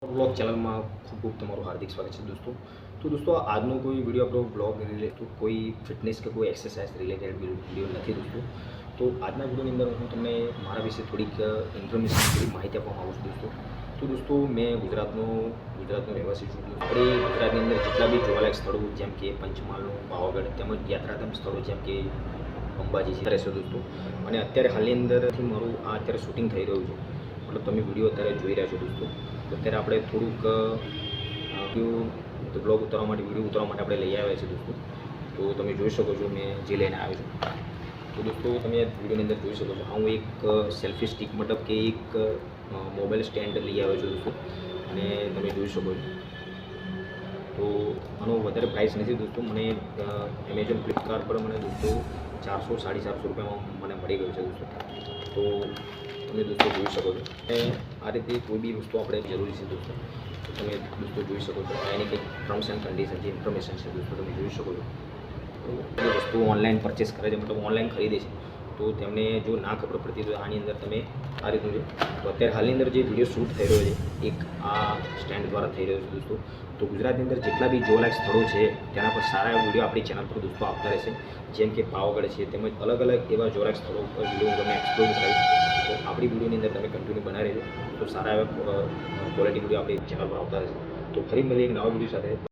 Blog channel में खूब खूब તમારું हार्दिक स्वागत है दोस्तों। तो दोस्तों आज નો કોઈ વિડીયો આપણો બ્લોગ રિલેટેડ કોઈ ફિટનેસ કે કોઈ એક્સરસાઇઝ રિલેટેડ વિડીયો નથી दोस्तों। તો આજના વિડીયોની અંદર હું તમને મારા વિશે થોડીક ઇન્ફોર્મેશન થોડી માહિતી આપવા માગું છું दोस्तों। તો दोस्तों મેં ગુજરાતનો રહેવાસી છું। આપણે ગુજરાતની અંદર જેટલા બી જોવાલાયક સ્થળો જેમ કે પંચમહાલનું પાવાગઢ તેમજ યાત્રાધામ સ્થળો જેમ કે અંબાજી છે રહેશે दोस्तों। અને અત્યારે હાલની અંદરથી મારું આ અત્યારે શૂટિંગ થઈ રહ્યું છે, મતલબ તમે વિડીયો અત્યારે જોઈ રહ્યા છો दोस्तों। તો અત્યારે આપણે થોડુંક બ્લોગ ઉતારવા માટે વિડીયો ઉતારવા માટે આપણે લઈ આવ્યા છીએ दोस्तों। તો તમે જોઈ શકો છો મેં જે લઈને આવ્યો છું। તો दोस्तों તમે વિડીયોની અંદર જોઈ શકો છો હું એક સેલ્ફી સ્ટિક મતલબ કે એક મોબાઈલ સ્ટેન્ડ લઈ આવ્યો છું दोस्तों। અને તમે જોઈ શકો છો તો આનો વધારે પ્રાઇસ નથી दोस्तों। મને એમેઝોન ફ્લિપકાર્ટ પર મને दोस्तों 400-450 રૂપિયામાં મને મળી ગયું છે दोस्तों। તો તમે दोस्तों જોઈ શકો છો અને આ રીતે કોઈ બી વસ્તુ આપણે જરૂરી છે दोस्तों। તો તમે दोस्तों જોઈ શકો છો એની કંઈક ટર્મ્સ એન્ડ કન્ડિશન જે ઇન્ફોર્મેશન છે दोस्तों તમે જોઈ શકો છો। તો જે વસ્તુ ઓનલાઈન પરચેસ કરે છે મતલબ ઓનલાઈન ખરીદે છે તો તેમને જો ના ખબર પડતી તો આની અંદર તમે આ રીતનું છે। તો અત્યારે હાલની અંદર જે વિડીયો શૂટ થઈ રહ્યો છે એક આ સ્ટેન્ડ દ્વારા થઈ રહ્યો છે दोस्तों। તો ગુજરાતની અંદર જેટલા બી જોવાલાયક સ્થળો છે તેના પર સારા એવા વિડીયો આપણી ચેનલ પર दोस्तों આવતા રહેશે, જેમ કે પાવાગઢ છે તેમજ અલગ અલગ એવા જોવાલાયક સ્થળો પર વિડીયો તમે એક્સપ્લોર કરાવીશ। તો આપણી વિડીયોની અંદર તમે કન્ટિન્યુ બનાવી રહેજો, તો સારા એવા ક્વોલિટી વિડીયો આપણી ચેનલ પર આવતા રહેશે। તો ફરી મળીએ એક નવા વિડીયો સાથે।